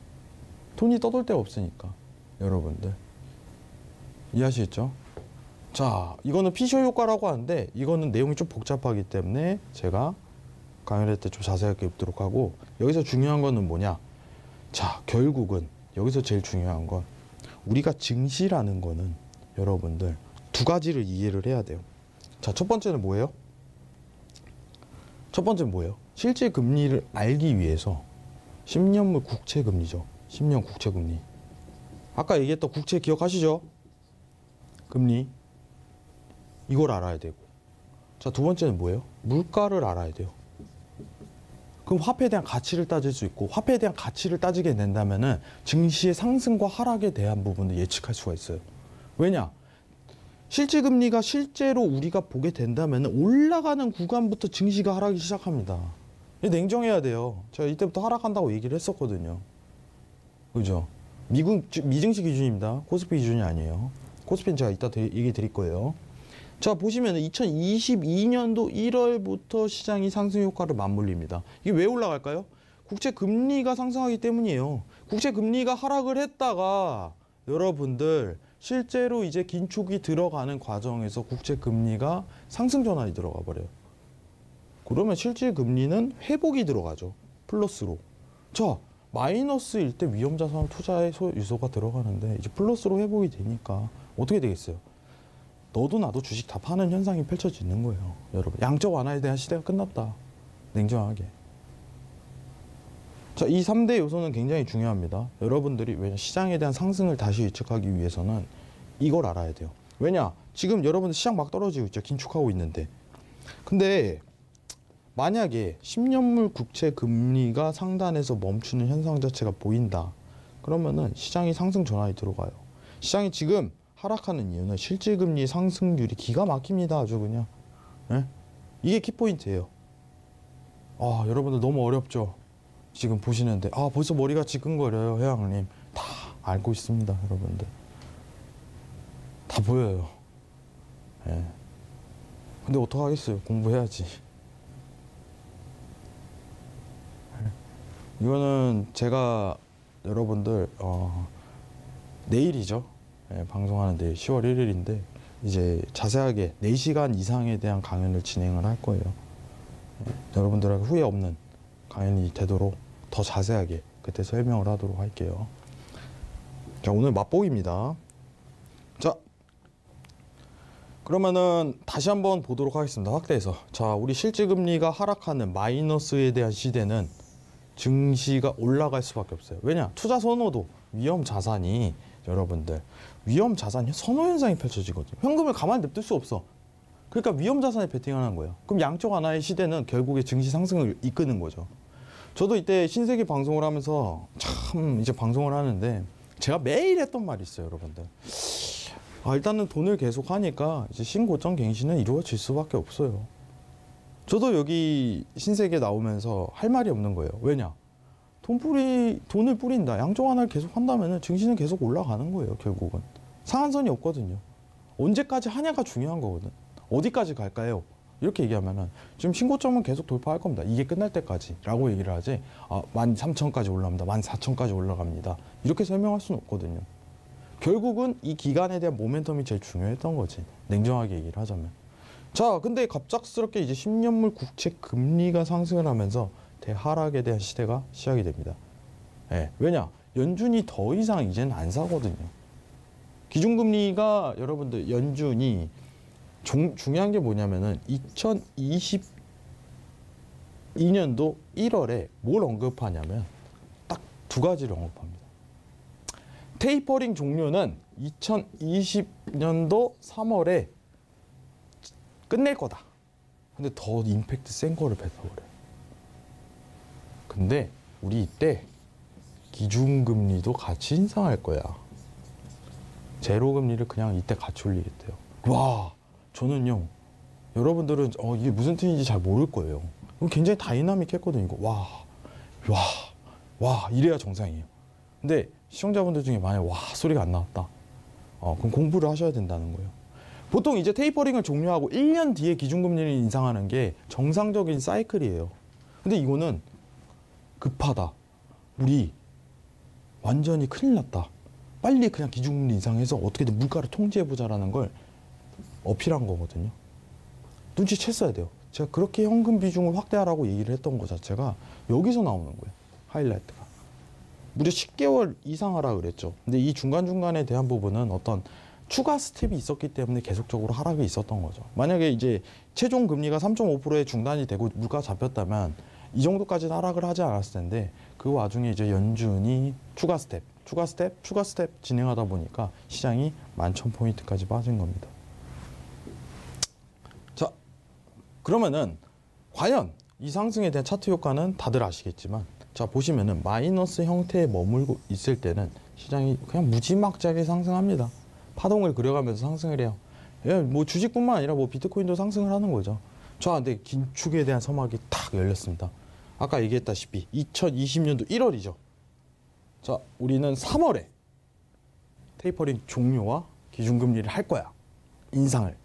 돈이 떠돌 데가 없으니까. 여러분들 이해하시겠죠? 자, 이거는 피셔 효과라고 하는데 이거는 내용이 좀 복잡하기 때문에 제가 강연할 때 좀 자세하게 읊도록 하고, 여기서 중요한 거는 뭐냐? 자, 결국은 여기서 제일 중요한 건 우리가 증시라는 거는 여러분들 두 가지를 이해를 해야 돼요. 자, 첫 번째는 뭐예요? 첫 번째는 뭐예요? 실제 금리를 알기 위해서 10년물 국채 금리죠. 10년 국채 금리. 아까 얘기했던 국채 기억하시죠? 금리. 이걸 알아야 되고. 자, 두 번째는 뭐예요? 물가를 알아야 돼요. 그럼 화폐에 대한 가치를 따질 수 있고, 화폐에 대한 가치를 따지게 된다면은 증시의 상승과 하락에 대한 부분을 예측할 수가 있어요. 왜냐? 실질 금리가 실제로 우리가 보게 된다면 올라가는 구간부터 증시가 하락이 시작합니다. 냉정해야 돼요. 제가 이때부터 하락한다고 얘기를 했었거든요. 그죠? 미증시 기준입니다. 코스피 기준이 아니에요. 코스피는 제가 이따 얘기 드릴 거예요. 자, 보시면 2022년도 1월부터 시장이 상승 효과를 맞물립니다. 이게 왜 올라갈까요? 국채 금리가 상승하기 때문이에요. 국채 금리가 하락을 했다가 여러분들 실제로 이제 긴축이 들어가는 과정에서 국채 금리가 상승 전환이 들어가 버려요. 그러면 실질 금리는 회복이 들어가죠. 플러스로. 자, 마이너스일 때 위험자산 투자의 요소가 들어가는데 이제 플러스로 회복이 되니까 어떻게 되겠어요? 너도 나도 주식 다 파는 현상이 펼쳐지는 거예요. 여러분, 양적 완화에 대한 시대가 끝났다. 냉정하게. 자, 이 3대 요소는 굉장히 중요합니다. 여러분들이 왜냐, 시장에 대한 상승을 다시 예측하기 위해서는 이걸 알아야 돼요. 왜냐, 지금 여러분들 시장 막 떨어지고 있죠. 긴축하고 있는데. 근데 만약에 10년물 국채 금리가 상단에서 멈추는 현상 자체가 보인다. 그러면은 시장이 상승 전환이 들어가요. 시장이 지금 하락하는 이유는 실질금리 상승률이 기가 막힙니다. 아주 그냥. 예? 이게 키포인트예요. 아, 여러분들 너무 어렵죠? 지금 보시는데 아, 벌써 머리가 지끈거려요. 회장님. 다 알고 있습니다. 여러분들. 다 보여요. 예. 근데 어떡하겠어요. 공부해야지. 이거는 제가 여러분들 내일이죠. 예, 방송하는 내일 10월 1일인데 이제 자세하게 4시간 이상에 대한 강연을 진행을 할 거예요. 예, 여러분들에게 후회 없는 강연이 되도록 더 자세하게 그때 설명을 하도록 할게요. 자, 오늘 맛보기입니다. 자, 그러면은 다시 한번 보도록 하겠습니다. 확대해서. 자, 우리 실질금리가 하락하는 마이너스에 대한 시대는 증시가 올라갈 수밖에 없어요. 왜냐? 투자 선호도, 위험 자산이 여러분들 위험 자산 선호 현상이 펼쳐지거든요. 현금을 가만히 냅둘 수 없어. 그러니까 위험 자산에 베팅하는 거예요. 그럼 양쪽 하나의 시대는 결국에 증시 상승을 이끄는 거죠. 저도 이때 신세계 방송을 하면서 참 이제 방송을 하는데 제가 매일 했던 말이 있어요, 여러분들. 아, 일단은 돈을 계속 하니까 이제 신고점 갱신은 이루어질 수밖에 없어요. 저도 여기 신세계 나오면서 할 말이 없는 거예요. 왜냐? 돈을 뿌린다. 양쪽 하나를 계속 한다면 증시는 계속 올라가는 거예요, 결국은. 상한선이 없거든요. 언제까지 하냐가 중요한 거거든. 어디까지 갈까요? 이렇게 얘기하면은 지금 신고점은 계속 돌파할 겁니다. 이게 끝날 때까지 라고 얘기를 하지, 13,000까지 올라갑니다. 14,000까지 올라갑니다. 이렇게 설명할 수는 없거든요. 결국은 이 기간에 대한 모멘텀이 제일 중요했던 거지. 냉정하게 얘기를 하자면. 자, 근데 갑작스럽게 이제 10년물 국채 금리가 상승을 하면서 대하락에 대한 시대가 시작이 됩니다. 예, 왜냐? 연준이 더 이상 이제는 안 사거든요. 기준금리가 여러분들 연준이 중요한 게 뭐냐면은 2022년도 1월에 뭘 언급하냐면 딱 두 가지를 언급합니다. 테이퍼링 종료는 2020년도 3월에 끝낼 거다. 근데 더 임팩트 센 거를 뱉어버려요. 근데 우리 이때 기준금리도 같이 인상할 거야. 제로금리를 그냥 이때 같이 올리겠대요. 와, 저는요, 여러분들은 이게 무슨 뜻인지 잘 모를 거예요. 굉장히 다이나믹했거든요. 이거 와 이래야 정상이에요. 근데 시청자분들 중에 만약 와 소리가 안 나왔다. 그럼 공부를 하셔야 된다는 거예요. 보통 이제 테이퍼링을 종료하고 1년 뒤에 기준금리를 인상하는 게 정상적인 사이클이에요. 근데 이거는 급하다. 우리 완전히 큰일 났다. 빨리 그냥 기준금리 인상해서 어떻게든 물가를 통제해보자라는 걸 어필한 거거든요. 눈치챘어야 돼요. 제가 그렇게 현금 비중을 확대하라고 얘기를 했던 것 자체가 여기서 나오는 거예요. 하이라이트가. 무려 10개월 이상 하라 그랬죠. 근데 이 중간중간에 대한 부분은 어떤 추가 스텝이 있었기 때문에 계속적으로 하락이 있었던 거죠. 만약에 이제 최종 금리가 3.5%에 중단이 되고 물가가 잡혔다면 이 정도까지는 하락을 하지 않았을 텐데 그 와중에 이제 연준이 추가 스텝 진행하다 보니까 시장이 11,000포인트까지 빠진 겁니다. 자, 그러면은 과연 이 상승에 대한 차트 효과는 다들 아시겠지만 자 보시면은 마이너스 형태에 머물고 있을 때는 시장이 그냥 무지막지하게 상승합니다. 파동을 그려가면서 상승을 해요. 예, 뭐 주식뿐만 아니라 뭐 비트코인도 상승을 하는 거죠. 자, 근데 긴축에 대한 서막이 탁 열렸습니다. 아까 얘기했다시피 2020년도 1월이죠. 자, 우리는 3월에 테이퍼링 종료와 기준금리를 할 거야. 인상을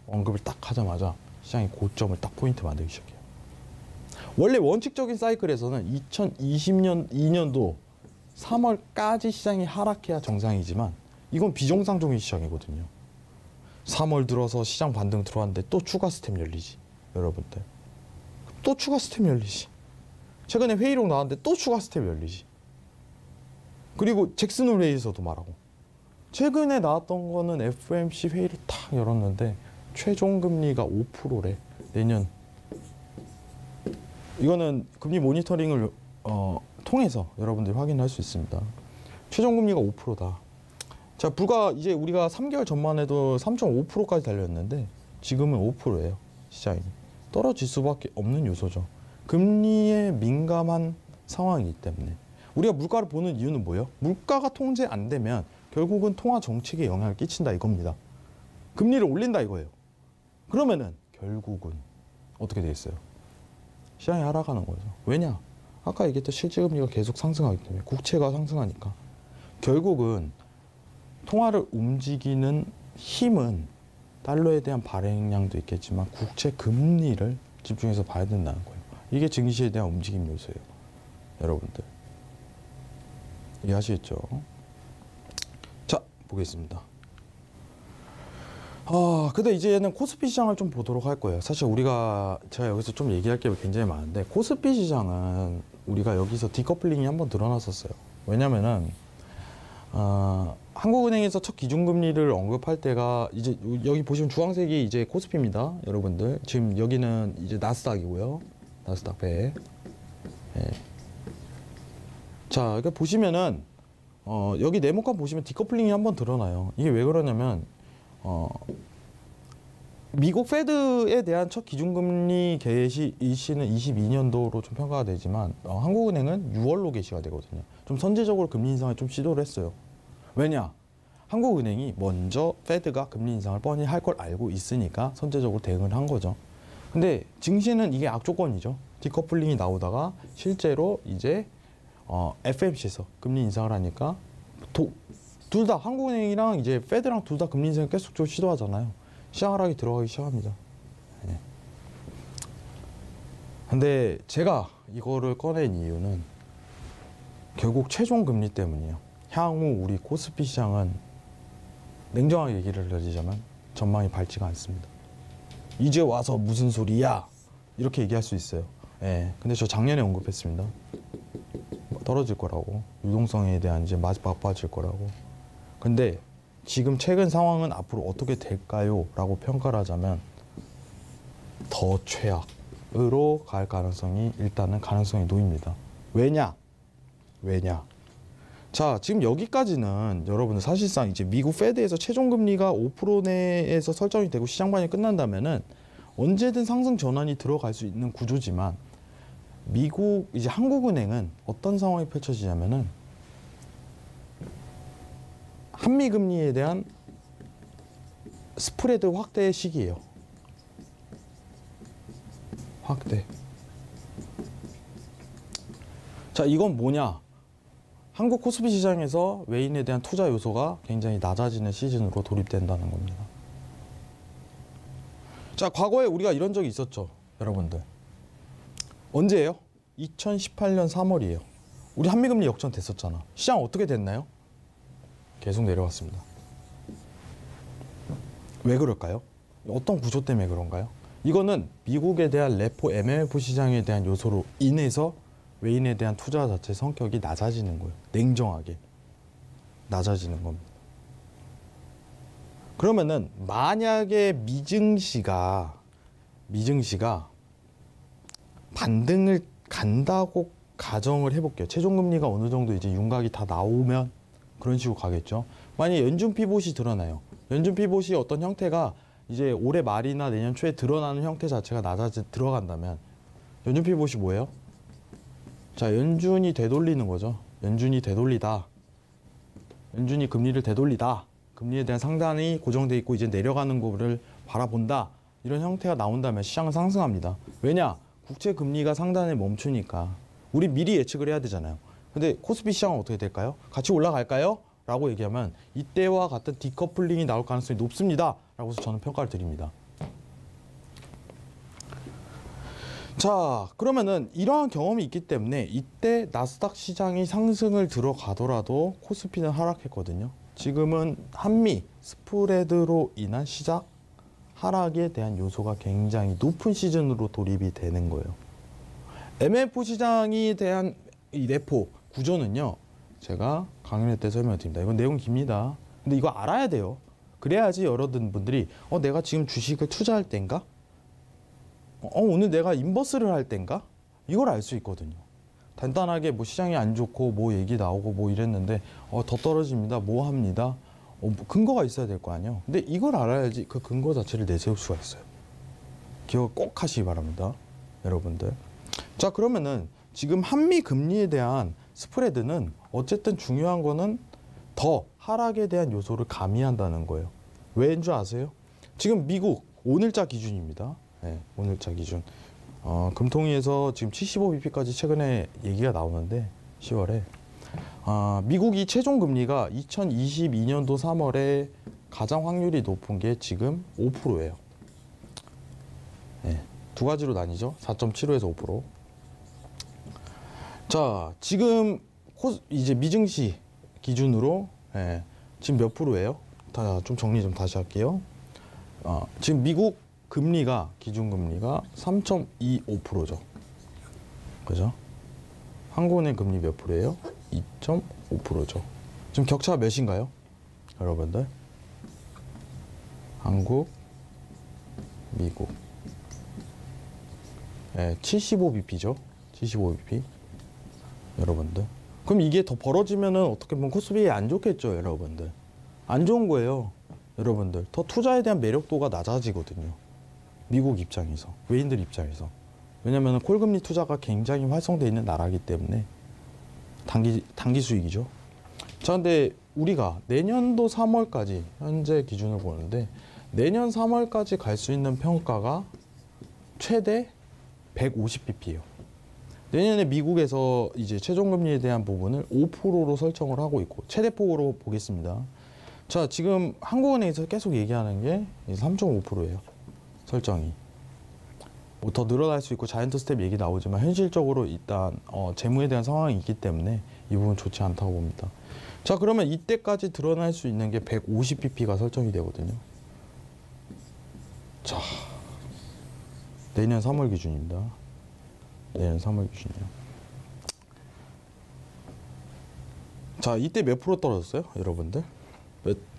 언급을 딱 하자마자 시장이 고점을 딱 포인트 만들기 시작해요. 원래 원칙적인 사이클에서는 2020년 2년도 3월까지 시장이 하락해야 정상이지만 이건 비정상적인 시장이거든요. 3월 들어서 시장 반등 들어왔는데 또 추가 스텝 열리지. 여러분들. 또 추가 스텝 열리지. 최근에 회의록 나왔는데 또 추가 스텝 열리지. 그리고 잭슨 홀 회의에서도 말하고. 최근에 나왔던 거는 FOMC 회의를 탁 열었는데 최종 금리가 5%래. 내년. 이거는 금리 모니터링을 통해서 여러분들이 확인할 수 있습니다. 최종 금리가 5%다. 자, 불과 이제 우리가 3개월 전만 해도 3.5%까지 달렸는데 지금은 5%예요. 시장이. 떨어질 수밖에 없는 요소죠. 금리에 민감한 상황이기 때문에. 우리가 물가를 보는 이유는 뭐예요? 물가가 통제 안 되면 결국은 통화 정책에 영향을 끼친다 이겁니다. 금리를 올린다 이거예요. 그러면은 결국은 어떻게 되겠어요? 시장이 하락하는 거죠. 왜냐? 아까 얘기했던 실질금리가 계속 상승하기 때문에 국채가 상승하니까 결국은 통화를 움직이는 힘은 달러에 대한 발행량도 있겠지만 국채 금리를 집중해서 봐야 된다는 거예요. 이게 증시에 대한 움직임 요소예요. 여러분들. 이해하시겠죠? 자, 보겠습니다. 근데 이제는 코스피 시장을 좀 보도록 할 거예요. 사실 제가 여기서 좀 얘기할 게 굉장히 많은데 코스피 시장은 우리가 여기서 디커플링이 한번 드러났었어요. 왜냐면은 한국은행에서 첫 기준금리를 언급할 때가 이제 여기 보시면 주황색이 이제 코스피입니다, 여러분들. 지금 여기는 이제 나스닥이고요, 나스닥 배. 예. 자, 그러니까 보시면은 여기 네모칸 보시면 디커플링이 한번 드러나요. 이게 왜 그러냐면 미국 페드에 대한 첫 기준금리 개시 일시는 22년도로 좀 평가가 되지만 한국은행은 6월로 개시가 되거든요. 좀 선제적으로 금리 인상을 좀 시도를 했어요. 왜냐? 한국은행이 먼저 페드가 금리 인상을 뻔히 할 걸 알고 있으니까 선제적으로 대응을 한 거죠. 근데 증시는 이게 악조건이죠. 디커플링이 나오다가 실제로 이제 FMC에서 금리 인상을 하니까 둘 다 한국은행이랑 이제 페드랑 둘 다 금리 인상을 계속 좀 시도하잖아요. 시장 하락이 들어가기 시작합니다. 네. 근데 제가 이거를 꺼낸 이유는 결국 최종 금리 때문이에요. 향후 우리 코스피 시장은 냉정하게 얘기를 드리자면 전망이 밝지가 않습니다. 이제 와서 무슨 소리야? 이렇게 얘기할 수 있어요. 예. 근데 저 작년에 언급했습니다. 떨어질 거라고. 유동성에 대한 이제 바빠질 거라고. 근데 지금 최근 상황은 앞으로 어떻게 될까요? 라고 평가를 하자면 더 최악으로 갈 가능성이 일단은 가능성이 놓입니다. 왜냐? 자, 지금 여기까지는 여러분들 사실상 이제 미국 페드에서 최종 금리가 5% 내에서 설정이 되고 시장 반영이 끝난다면은 언제든 상승 전환이 들어갈 수 있는 구조지만 이제 한국은행은 어떤 상황이 펼쳐지냐면은 한미 금리에 대한 스프레드 확대 시기예요. 확대. 자, 이건 뭐냐? 한국 코스피 시장에서 외인에 대한 투자 요소가 굉장히 낮아지는 시즌으로 돌입된다는 겁니다. 자, 과거에 우리가 이런 적이 있었죠, 여러분들. 언제예요? 2018년 3월이에요. 우리 한미금리 역전됐었잖아. 시장 어떻게 됐나요? 계속 내려왔습니다. 왜 그럴까요? 어떤 구조 때문에 그런가요? 이거는 미국에 대한 레포 MMF 시장에 대한 요소로 인해서 외인에 대한 투자 자체 성격이 낮아지는 거예요. 냉정하게 낮아지는 겁니다. 그러면은 만약에 미증시가 반등을 간다고 가정을 해볼게요. 최종금리가 어느 정도 이제 윤곽이 다 나오면 그런 식으로 가겠죠. 만약에 연준 피봇이 드러나요. 연준 피봇이 어떤 형태가 이제 올해 말이나 내년 초에 드러나는 형태 자체가 들어간다면 연준 피봇이 뭐예요? 자, 연준이 되돌리는 거죠. 연준이 되돌리다. 연준이 금리를 되돌리다. 금리에 대한 상단이 고정돼 있고 이제 내려가는 거를 바라본다. 이런 형태가 나온다면 시장은 상승합니다. 왜냐? 국채 금리가 상단에 멈추니까. 우리 미리 예측을 해야 되잖아요. 근데 코스피 시장은 어떻게 될까요? 같이 올라갈까요? 라고 얘기하면 이때와 같은 디커플링이 나올 가능성이 높습니다. 라고 해서 저는 평가를 드립니다. 자, 그러면은 이러한 경험이 있기 때문에 이때 나스닥 시장이 상승을 들어가더라도 코스피는 하락했거든요. 지금은 한미 스프레드로 인한 시작 하락에 대한 요소가 굉장히 높은 시즌으로 돌입이 되는 거예요. MF 시장에 대한 이 레포 구조는요, 제가 강연회 때 설명드립니다. 이건 내용 깁니다. 근데 이거 알아야 돼요. 그래야지 여러분들이 내가 지금 주식을 투자할 때인가? 오늘 내가 인버스를 할 때인가? 이걸 알 수 있거든요. 간단하게 뭐 시장이 안 좋고 뭐 얘기 나오고 뭐 이랬는데 더 떨어집니다. 뭐 합니다. 근거가 있어야 될 거 아니에요. 근데 이걸 알아야지 그 근거 자체를 내세울 수가 있어요. 기억 꼭 하시기 바랍니다. 여러분들. 자, 그러면은 지금 한미 금리에 대한 스프레드는 어쨌든 중요한 거는 더 하락에 대한 요소를 가미한다는 거예요. 왜인 줄 아세요? 지금 미국 오늘자 기준입니다. 네, 오늘자 기준. 금통위에서 지금 75bp까지 최근에 얘기가 나오는데 10월에 미국이 최종 금리가 2022년도 3월에 가장 확률이 높은 게 지금 5%예요. 네, 두 가지로 나뉘죠. 4.75에서 5%. 자, 지금 이제 미증시 기준으로 지금 몇 프로예요? 좀 정리 좀 다시 할게요. 지금 미국 금리가 기준금리가 3.25%죠. 그죠? 한국은행 금리 몇 프로예요? 2.5%죠. 지금 격차가 몇인가요? 여러분들? 한국, 미국. 75bp죠. 75bp. 여러분들. 그럼 이게 더 벌어지면은 어떻게 보면 코스피에 안 좋겠죠, 여러분들. 안 좋은 거예요. 여러분들. 더 투자에 대한 매력도가 낮아지거든요. 미국 입장에서, 외인들 입장에서. 왜냐하면 콜금리 투자가 굉장히 활성되어 있는 나라이기 때문에 단기 수익이죠. 자, 근데 우리가 내년도 3월까지 현재 기준을 보는데 내년 3월까지 갈 수 있는 평가가 최대 150bp예요. 내년에 미국에서 이제 최종금리에 대한 부분을 5%로 설정을 하고 있고 최대폭으로 보겠습니다. 자, 지금 한국은행에서 계속 얘기하는 게 3.5%예요. 설정이. 뭐 더 늘어날 수 있고 자이언트 스텝 얘기 나오지만 현실적으로 일단 재무에 대한 상황이 있기 때문에 이 부분 좋지 않다고 봅니다. 자, 그러면 이때까지 드러날 수 있는 게 150bp가 설정이 되거든요. 자, 내년 3월 기준입니다. 내년 3월 기준이요. 자, 이때 몇 프로 떨어졌어요, 여러분들?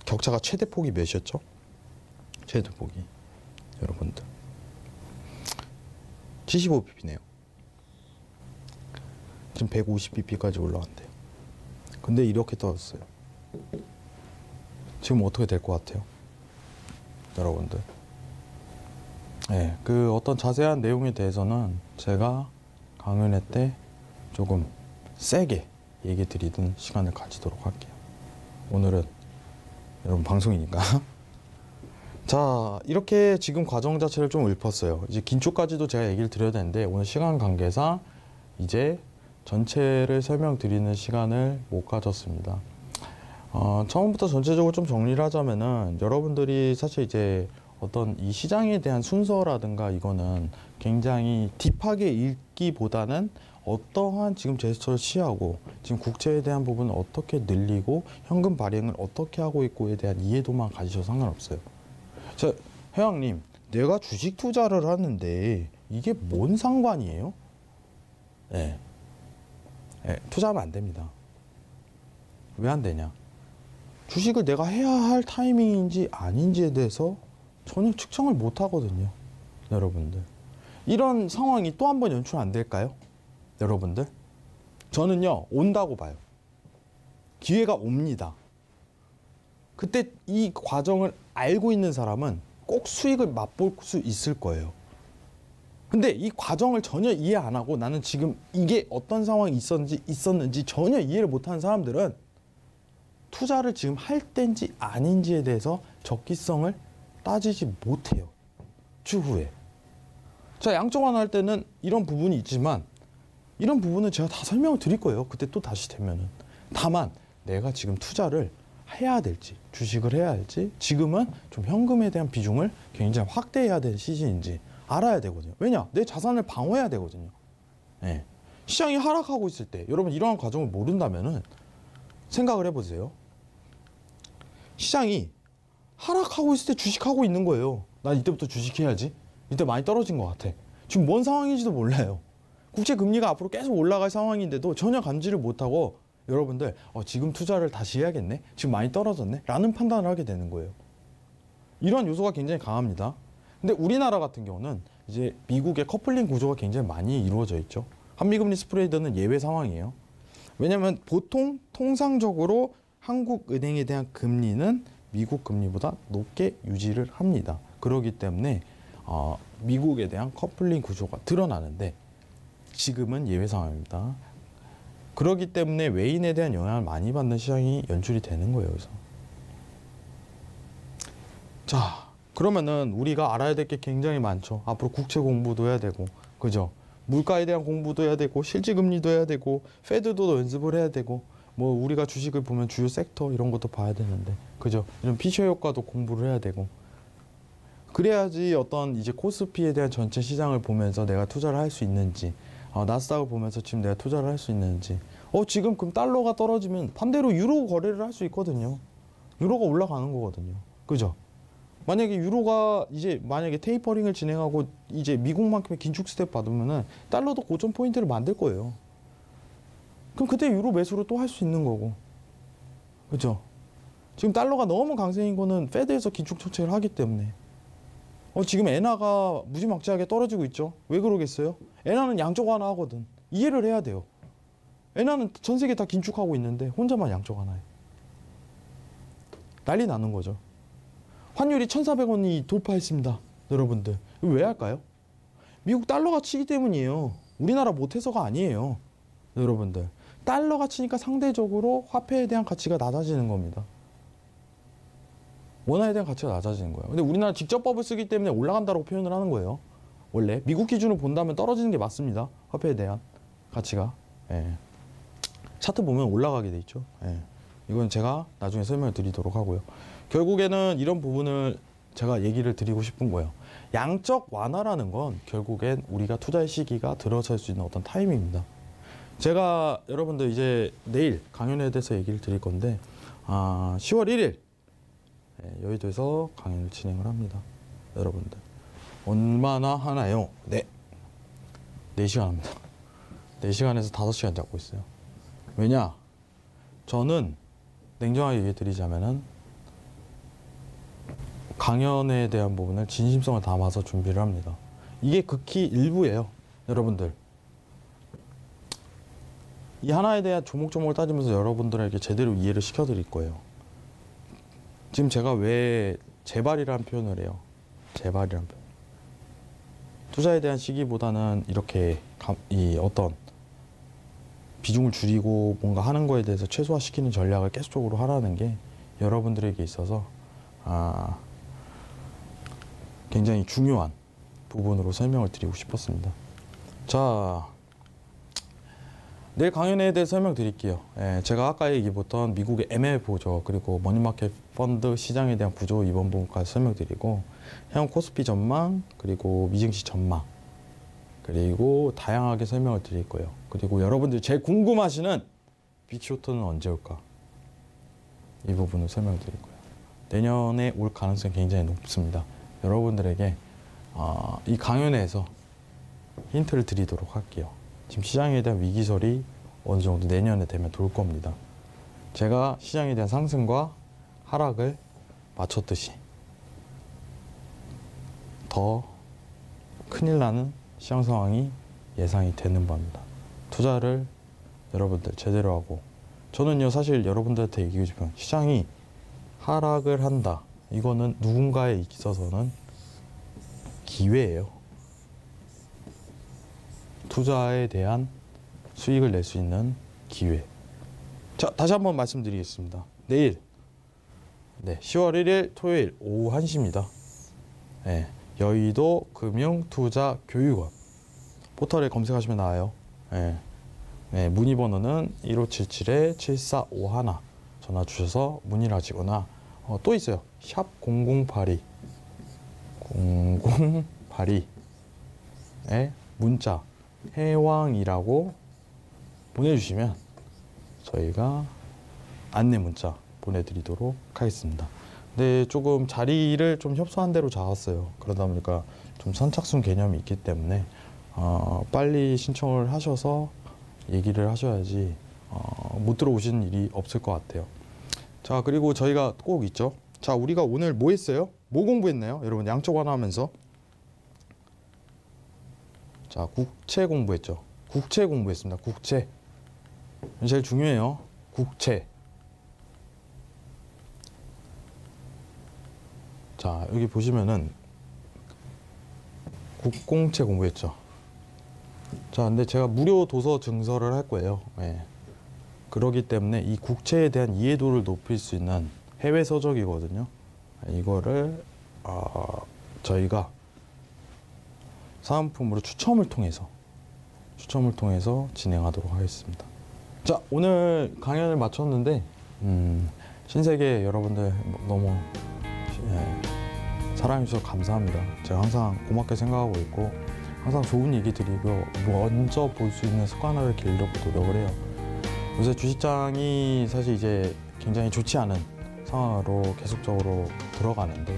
격차가 최대폭이 몇이었죠? 최대폭이 여러분들 75bp네요. 지금 150bp까지 올라간대요. 근데 이렇게 떨어졌어요. 지금 어떻게 될 것 같아요, 여러분들? 네, 그 어떤 자세한 내용에 대해서는 제가 강연회 때 조금 세게 얘기 드리던 시간을 가지도록 할게요. 오늘은 여러분 방송이니까. 자, 이렇게 지금 과정 자체를 좀 읊었어요. 이제 긴축까지도 제가 얘기를 드려야 되는데 오늘 시간 관계상 이제 전체를 설명드리는 시간을 못 가졌습니다. 처음부터 전체적으로 좀 정리를 하자면은 여러분들이 사실 이제 어떤 이 시장에 대한 순서라든가 이거는 굉장히 딥하게 읽기보다는 어떠한 지금 제스처를 취하고 지금 국채에 대한 부분을 어떻게 늘리고 현금 발행을 어떻게 하고 있고에 대한 이해도만 가지셔도 상관없어요. 자, 회장님, 내가 주식 투자를 하는데 이게 뭔 상관이에요? 네. 네, 투자하면 안 됩니다. 왜 안 되냐? 주식을 내가 해야 할 타이밍인지 아닌지에 대해서 전혀 측정을 못 하거든요. 여러분들. 이런 상황이 또 한 번 연출 안 될까요? 여러분들. 저는요, 온다고 봐요. 기회가 옵니다. 그때 이 과정을 알고 있는 사람은 꼭 수익을 맛볼 수 있을 거예요. 근데 이 과정을 전혀 이해 안 하고 나는 지금 이게 어떤 상황이 있었는지 전혀 이해를 못하는 사람들은 투자를 지금 할 때인지 아닌지에 대해서 적기성을 따지지 못해요. 추후에. 자, 양적 완화할 때는 이런 부분이 있지만 이런 부분은 제가 다 설명을 드릴 거예요. 그때 또 다시 되면은. 다만 내가 지금 투자를 해야 될지 주식을 해야 할지 지금은 좀 현금에 대한 비중을 굉장히 확대해야 될 시즌인지 알아야 되거든요. 왜냐? 내 자산을 방어해야 되거든요. 네. 시장이 하락하고 있을 때 여러분 이러한 과정을 모른다면은 생각을 해보세요. 시장이 하락하고 있을 때 주식하고 있는 거예요. 난 이때부터 주식해야지. 이때 많이 떨어진 것 같아. 지금 뭔 상황인지도 몰라요. 국채 금리가 앞으로 계속 올라갈 상황인데도 전혀 감지를 못하고 여러분들 지금 투자를 다시 해야겠네. 지금 많이 떨어졌네. 라는 판단을 하게 되는 거예요. 이런 요소가 굉장히 강합니다. 근데 우리나라 같은 경우는 이제 미국의 커플링 구조가 굉장히 많이 이루어져 있죠. 한미금리 스프레드는 예외 상황이에요. 왜냐하면 보통 통상적으로 한국은행에 대한 금리는 미국 금리보다 높게 유지를 합니다. 그렇기 때문에 미국에 대한 커플링 구조가 드러나는데 지금은 예외 상황입니다. 그렇기 때문에 외인에 대한 영향을 많이 받는 시장이 연출이 되는 거예요. 그래서. 자, 그러면은 우리가 알아야 될 게 굉장히 많죠. 앞으로 국채 공부도 해야 되고, 그죠? 물가에 대한 공부도 해야 되고, 실질금리도 해야 되고, 패드도 연습을 해야 되고, 뭐 우리가 주식을 보면 주요 섹터 이런 것도 봐야 되는데, 그죠? 이런 피셔 효과도 공부를 해야 되고, 그래야지 어떤 이제 코스피에 대한 전체 시장을 보면서 내가 투자를 할 수 있는지, 나스닥을 보면서 지금 내가 투자를 할 수 있는지, 지금 그럼 달러가 떨어지면 반대로 유로 거래를 할 수 있거든요. 유로가 올라가는 거거든요. 그죠? 만약에 유로가 이제 만약에 테이퍼링을 진행하고 이제 미국만큼의 긴축 스텝 받으면은 달러도 고점 포인트를 만들 거예요. 그럼 그때 유로 매수를 또 할 수 있는 거고. 그죠? 지금 달러가 너무 강세인 거는 페드에서 긴축 정책을 하기 때문에. 지금 엔화가 무지막지하게 떨어지고 있죠. 왜 그러겠어요? 엔화는 양적 완화 하거든. 이해를 해야 돼요. 엔화는 전 세계 다 긴축하고 있는데 혼자만 양적 완화해. 난리 나는 거죠. 환율이 1,400원이 돌파했습니다. 여러분들. 이거 왜 할까요? 미국 달러가 치기 때문이에요. 우리나라 못해서가 아니에요. 여러분들. 달러가 치니까 상대적으로 화폐에 대한 가치가 낮아지는 겁니다. 원화에 대한 가치가 낮아지는 거예요. 근데 우리나라 직접법을 쓰기 때문에 올라간다고 표현을 하는 거예요. 원래 미국 기준으로 본다면 떨어지는 게 맞습니다. 화폐에 대한 가치가. 예. 차트 보면 올라가게 돼 있죠. 예. 이건 제가 나중에 설명을 드리도록 하고요. 결국에는 이런 부분을 제가 얘기를 드리고 싶은 거예요. 양적 완화라는 건 결국엔 우리가 투자의 시기가 들어설 수 있는 어떤 타이밍입니다. 제가 여러분들 이제 내일 강연에 대해서 얘기를 드릴 건데 10월 1일 여의도에서 강연을 진행을 합니다. 여러분들 얼마나 하나요? 네, 4시간 합니다. 4시간에서 5시간 잡고 있어요. 왜냐? 저는 냉정하게 얘기해 드리자면은 강연에 대한 부분을 진심성을 담아서 준비를 합니다. 이게 극히 일부예요. 여러분들. 이 하나에 대한 조목조목을 따지면서 여러분들에게 제대로 이해를 시켜드릴 거예요. 지금 제가 왜 재발이라는 표현을 해요? 재발이라는 표현. 투자에 대한 시기보다는 이렇게 이 어떤 비중을 줄이고 뭔가 하는 거에 대해서 최소화시키는 전략을 계속적으로 하라는 게 여러분들에게 있어서 굉장히 중요한 부분으로 설명을 드리고 싶었습니다. 자, 내일 강연에 대해 설명드릴게요. 예, 제가 아까 얘기했던 미국의 ML보죠. 그리고 머니마켓 펀드 시장에 대한 구조 이번 부분까지 설명드리고 향후 코스피 전망, 그리고 미증시 전망, 그리고 다양하게 설명을 드릴 거예요. 그리고 여러분들이 제일 궁금하시는 빅쇼트는 언제 올까? 이 부분을 설명드릴 거예요. 내년에 올 가능성이 굉장히 높습니다. 여러분들에게 이 강연에서 힌트를 드리도록 할게요. 지금 시장에 대한 위기설이 어느 정도 내년에 되면 돌 겁니다. 제가 시장에 대한 상승과 하락을 맞췄듯이 더 큰일 나는 시장 상황이 예상이 되는 겁니다. 투자를 여러분들 제대로 하고, 저는요 사실 여러분들한테 얘기해 주면 시장이 하락을 한다, 이거는 누군가에 있어서는 기회예요. 투자에 대한 수익을 낼 수 있는 기회. 자, 다시 한번 말씀드리겠습니다. 내일 10월 1일 토요일 오후 1시입니다. 여의도 금융투자교육원 포털에 검색하시면 나와요. 문의 번호는 1577-7451 전화 주셔서 문의를 하시거나 또 있어요. 샵 0082 0082에 문자 해왕이라고 보내주시면 저희가 안내 문자 보내드리도록 하겠습니다. 근데 조금 자리를 좀 협소한 대로 잡았어요. 그러다 보니까 좀 선착순 개념이 있기 때문에 빨리 신청을 하셔서 얘기를 하셔야지 못 들어오시는 일이 없을 것 같아요. 자, 그리고 저희가 꼭 있죠. 자, 우리가 오늘 뭐 했어요? 뭐 공부했나요? 여러분 양쪽 하나 하면서. 자, 국채 공부했죠. 국채 공부했습니다. 국채. 제일 중요해요. 국채. 자, 여기 보시면은 국공채 공부했죠. 자, 근데 제가 무료 도서 증서를 할 거예요. 그러기 때문에 이 국채에 대한 이해도를 높일 수 있는 해외 서적이거든요. 이거를 저희가 사은품으로 추첨을 통해서 진행하도록 하겠습니다. 자, 오늘 강연을 마쳤는데 신세계 여러분들 너무 사랑해주셔서 감사합니다. 제가 항상 고맙게 생각하고 있고 항상 좋은 얘기 드리고 먼저 볼 수 있는 습관을 기르려고 노력을 해요. 요새 주식장이 사실 이제 굉장히 좋지 않은 상황으로 계속적으로 들어가는데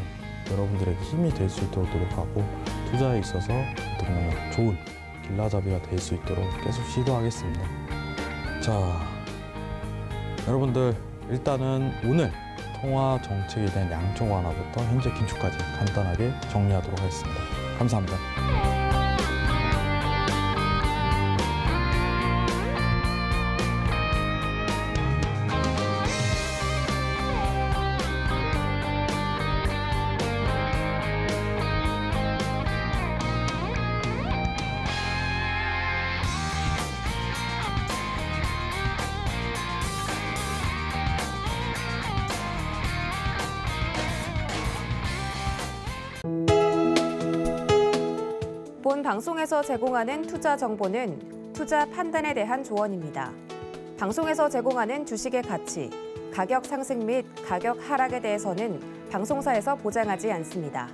여러분들에게 힘이 될 수 있도록 노력하고 투자에 있어서 어떻게 좋은 길라잡이가 될 수 있도록 계속 시도하겠습니다. 자, 여러분들 일단은 오늘 통화 정책에 대한 양쪽 완화부터 현재 긴축까지 간단하게 정리하도록 하겠습니다. 감사합니다. 본 방송에서 제공하는 투자 정보는 투자 판단에 대한 조언입니다. 방송에서 제공하는 주식의 가치, 가격 상승 및 가격 하락에 대해서는 방송사에서 보장하지 않습니다.